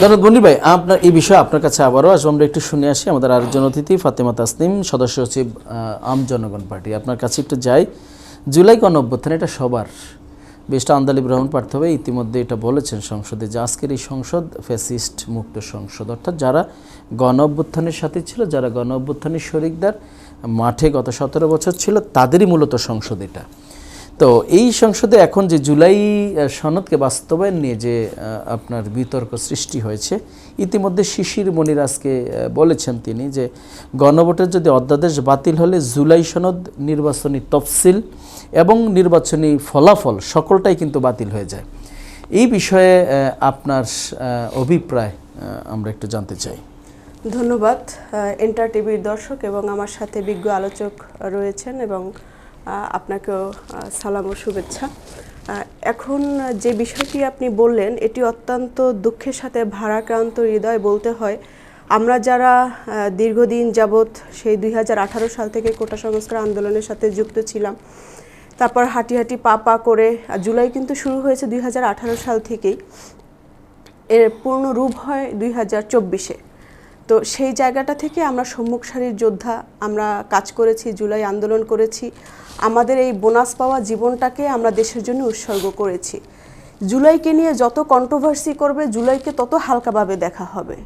ধন্যবাদ মনির ভাই, আপনার এই বিষয়ে আপনার কাছে আবারও আসবো। আমরা একটু শুনে আসি আমাদের আরেকজন অতিথি ফাতেমা তাসনিম, সদস্য সচিব আম জনগণ পার্টি। আপনার কাছে একটু যাই, জুলাই গণঅভ্যুত্থান এটা সবার বেশটা আন্দালি গ্রহণ পারতে হবে। ইতিমধ্যে এটা বলেছেন সংসদে যে আজকের এই সংসদ ফ্যাসিস্ট মুক্ত সংসদ, অর্থাৎ যারা গণঅভ্যুত্থানের সাথে ছিল, যারা গণঅভ্যুত্থানের শরিকদার মাঠে গত 17 বছর ছিল, তাদেরই মূলত সংসদ এটা। তো এই সংসদে এখন যে জুলাই সনদকে বাস্তবায়ন নিয়ে যে আপনার বিতর্ক সৃষ্টি হয়েছে, ইতিমধ্যে শিশির মনির আজকে বলেছেন তিনি যে গণভোটের যদি অধ্যাদেশ বাতিল হলে জুলাই সনদ, নির্বাচনী তফসিল এবং নির্বাচনী ফলাফল সকলটাই কিন্তু বাতিল হয়ে যায়। এই বিষয়ে আপনার অভিপ্রায় আমরা একটু জানতে চাই। ধন্যবাদ এন্টার টিভির দর্শক এবং আমার সাথে বিজ্ঞ আলোচক রয়েছেন, এবং আপনাকেও সালাম ও শুভেচ্ছা। এখন যে বিষয়টি আপনি বললেন এটি অত্যন্ত দুঃখের সাথে ভারাক্রান্ত হৃদয় বলতে হয়। আমরা যারা দীর্ঘদিন যাবৎ সেই 2018 সাল থেকে কোটা সংস্কার আন্দোলনের সাথে যুক্ত ছিলাম, তারপর হাঁটি হাঁটি পা পা করে জুলাই কিন্তু শুরু হয়েছে 2018 সাল থেকেই, এর পূর্ণ রূপ হয় 2024-এ। তো সেই জায়গাটা থেকে আমরা সম্মুখ সারির যোদ্ধা, আমরা কাজ করেছি, জুলাই আন্দোলন করেছি, আমাদের এই বোনাস পাওয়া জীবনটাকে আমরা দেশের জন্য উৎসর্গ করেছি। জুলাইকে নিয়ে যত কন্ট্রোভার্সি করবে, জুলাইকে তত হালকাভাবে দেখা হবে।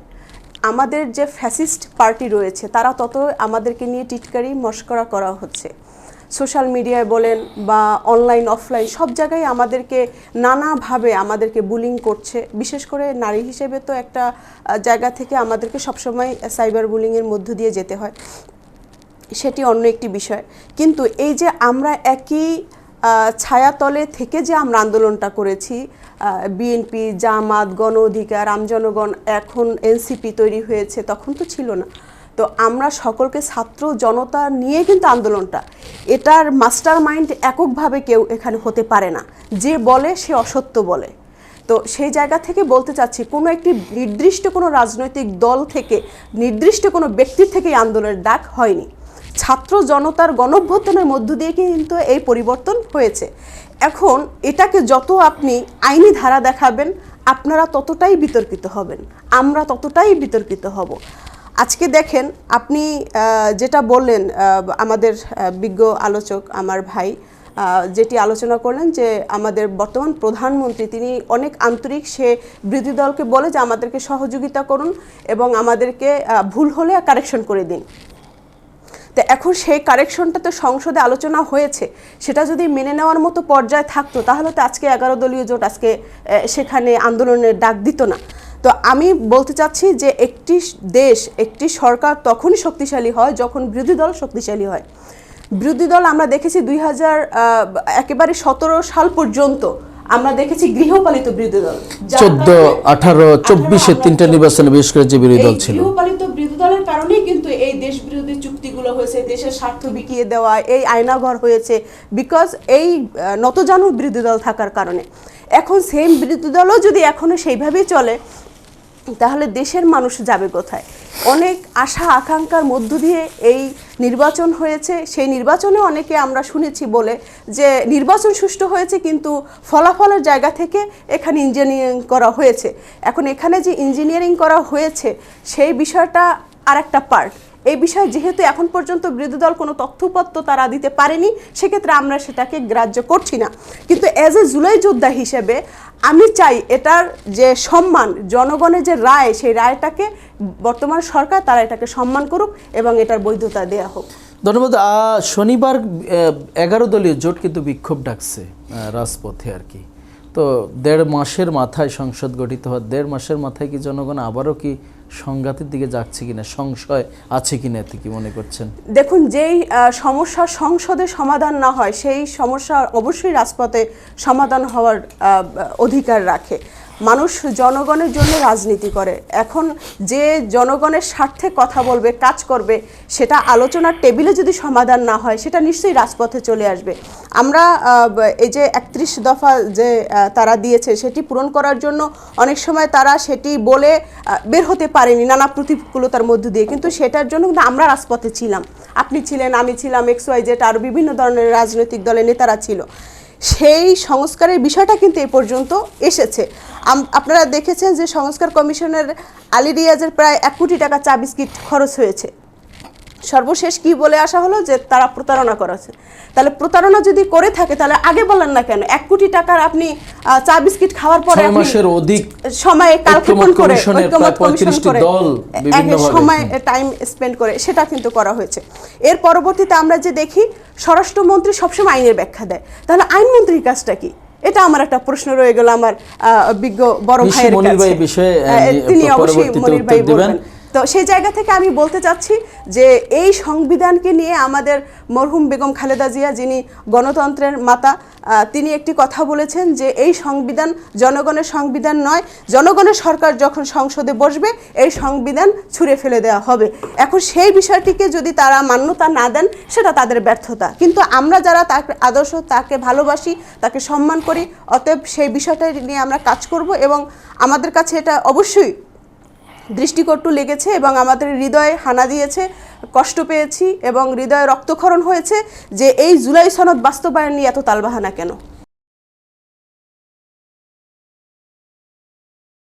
আমাদের যে ফ্যাসিস্ট পার্টি রয়েছে তারা তত আমাদেরকে নিয়ে টিটকারি মশকরা করা হচ্ছে। সোশ্যাল মিডিয়ায় বলেন বা অনলাইন অফলাইন সব জায়গায় আমাদেরকে নানাভাবে আমাদেরকে বুলিং করছে। বিশেষ করে নারী হিসেবে তো একটা জায়গা থেকে আমাদেরকে সবসময় সাইবার বুলিংয়ের মধ্য দিয়ে যেতে হয়, সেটি অন্য একটি বিষয়। কিন্তু এই যে আমরা একই ছায়াতলে থেকে যে আমরা আন্দোলনটা করেছি, বিএনপি, জামাত, গণ অধিকার, আমজনগণ, এখন এনসিপি তৈরি হয়েছে, তখন তো ছিল না। তো আমরা সকলকে ছাত্র জনতা নিয়ে কিন্তু আন্দোলনটা, এটার মাস্টার মাইন্ড এককভাবে কেউ এখানে হতে পারে না। যে বলে সে অসত্য বলে। তো সেই জায়গা থেকে বলতে চাচ্ছি, কোনো একটি নির্দিষ্ট কোনো রাজনৈতিক দল থেকে, নির্দিষ্ট কোনো ব্যক্তির থেকে এই আন্দোলনের ডাক হয়নি। ছাত্র জনতার গণঅভ্যুত্থানের মধ্য দিয়ে কিন্তু এই পরিবর্তন হয়েছে। এখন এটাকে যত আপনি আইনি ধারা দেখাবেন, আপনারা ততটাই বিতর্কিত হবেন, আমরা ততটাই বিতর্কিত হব। আজকে দেখেন, আপনি যেটা বললেন, আমাদের বিজ্ঞ আলোচক আমার ভাই যেটি আলোচনা করলেন যে আমাদের বর্তমান প্রধানমন্ত্রী তিনি অনেক আন্তরিক, সে বিরোধী দলকে বলে যে আমাদেরকে সহযোগিতা করুন এবং আমাদেরকে ভুল হলে কারেকশন করে দিন। তো এখন সেই কারেকশনটা তো সংসদে আলোচনা হয়েছে, সেটা যদি মেনে নেওয়ার মতো পর্যায়ে থাকতো তাহলে তো আজকে 11 দলীয় জোট আজকে সেখানে আন্দোলনের ডাক দিত না। তো আমি বলতে চাচ্ছি যে একটি দেশ, একটি সরকার তখনই শক্তিশালী হয় যখন বিরোধী দল শক্তিশালী হয়। বিরোধী দল আমরা দেখেছি একেবারে 17 সাল পর্যন্ত আমরা দেখেছি গৃহপালিত বিরোধী দল, 14, 18, 24-এ তিনটা নির্বাচনে বিশেষ করে যে বিরোধী দল ছিল, গৃহপালিত বিরোধী দলের কারণেই কিন্তু এই দেশ বিরোধী চুক্তিগুলো হয়েছে, দেশের স্বার্থ বিকিয়ে দেওয়া, এই আয়নাঘর হয়েছে, বিকজ এই নতজানু বিরোধী দল থাকার কারণে। এখন সেম বিরোধী দলও যদি এখনো সেইভাবেই চলে তাহলে দেশের মানুষ যাবে কোথায়? অনেক আশা আকাঙ্ক্ষার মধ্য দিয়ে এই নির্বাচন হয়েছে, সেই নির্বাচনে অনেকে আমরা শুনেছি বলে যে নির্বাচন সুষ্ঠু হয়েছে, কিন্তু ফলাফলের জায়গা থেকে এখানে ইঞ্জিনিয়ারিং করা হয়েছে। এখন এখানে যে ইঞ্জিনিয়ারিং করা হয়েছে সেই বিষয়টা আর একটা পার্ট। এই বিষয়ে যেহেতু এখন পর্যন্ত বিরোধী দল কোনো তথ্যপত্র তারা দিতে পারেনি, সেক্ষেত্রে আমরা সেটাকে গ্রাহ্য করছি না। কিন্তু অ্যাজ এ জুলাই যোদ্ধা হিসেবে আমি চাই এটার যে সম্মান, জনগণের যে রায়, সেই রায়টাকে বর্তমান সরকার তারা এটাকে সম্মান করুক এবং এটার বৈধতা দেওয়া হোক। ধন্যবাদ। শনিবার 11 দলীয় জোট কিন্তু বিক্ষোভ ডাকছে রাজপথে আর কি। তো 1.5 মাসের মাথায় সংসদ গঠিত হওয়ার 1.5 মাসের মাথায় কি জনগণ আবারও কি সংঘাতের দিকে যাচ্ছে কিনা, সংশয় আছে কিনা, এতে কি মনে করছেন? দেখুন, যেই সমস্যা সংসদে সমাধান না হয় সেই সমস্যা অবশ্যই রাজপথে সমাধান হওয়ার অধিকার রাখে। মানুষ জনগণের জন্য রাজনীতি করে। এখন যে জনগণের স্বার্থে কথা বলবে, কাজ করবে, সেটা আলোচনার টেবিলে যদি সমাধান না হয় সেটা নিশ্চয়ই রাজপথে চলে আসবে। আমরা এই যে 31 দফা যে তারা দিয়েছে সেটি পূরণ করার জন্য অনেক সময় তারা সেটি বলে বের হতে পারেনি নানা প্রতিকূলতার মধ্য দিয়ে, কিন্তু সেটার জন্য কিন্তু আমরা রাজপথে ছিলাম। আপনি ছিলেন, আমি ছিলাম, XYZ আরও বিভিন্ন ধরনের রাজনৈতিক দলের নেতারা ছিল। সেই সংস্কারের বিষয়টা কিন্তু এ পর্যন্ত এসেছে। আপনারা দেখেছেন যে সংস্কার কমিশনের আলী রিয়াজের প্রায় 1 কোটি টাকা চা বিস্কিট খরচ হয়েছে। সর্বশেষ কি বলে আসা হলো যে তারা প্রতারণা করেছে। তাহলে প্রতারণা যদি করে থাকে তাহলে আগে বলেন না কেন? 1 কোটি টাকার আপনি চা বিস্কিট খাওয়ার পরে 6 মাসের অধিক সময় কালক্ষেপণ করে ঐক্যমত কমিশন দল বিভিন্নভাবে সময় টাইম স্পেন্ড করে সেটা কিন্তু করা হয়েছে। এর পরবর্তীতে আমরা যে দেখি স্বরাষ্ট্রমন্ত্রী সবসময় আইনের ব্যাখ্যা দেয়, তাহলে আইনমন্ত্রীর কাজটা কি? এটা আমার একটা প্রশ্ন রয়ে গেল আমার বিজ্ঞ বড় ভাইয়ের কাছে। তিনি অবশ্যই মনির ভাই বলবেন। তো সেই জায়গা থেকে আমি বলতে চাচ্ছি যে এই সংবিধানকে নিয়ে আমাদের মরহুম বেগম খালেদা জিয়া, যিনি গণতন্ত্রের মাতা, তিনি একটি কথা বলেছেন যে এই সংবিধান জনগণের সংবিধান নয়, জনগণের সরকার যখন সংসদে বসবে এই সংবিধান ছুঁড়ে ফেলে দেওয়া হবে। এখন সেই বিষয়টিকে যদি তারা মান্যতা না দেন সেটা তাদের ব্যর্থতা, কিন্তু আমরা যারা তাকে আদর্শ, তাকে ভালোবাসি, তাকে সম্মান করি, অতএব সেই বিষয়টা নিয়ে আমরা কাজ করব এবং আমাদের কাছে এটা অবশ্যই দৃষ্টিকটু লেগেছে এবং আমাদের হৃদয়ে হানা দিয়েছে, কষ্ট পেয়েছি এবং হৃদয়ে রক্তক্ষরণ হয়েছে যে এই জুলাই সনদ বাস্তবায়ন নিয়ে এত তালবাহানা কেন।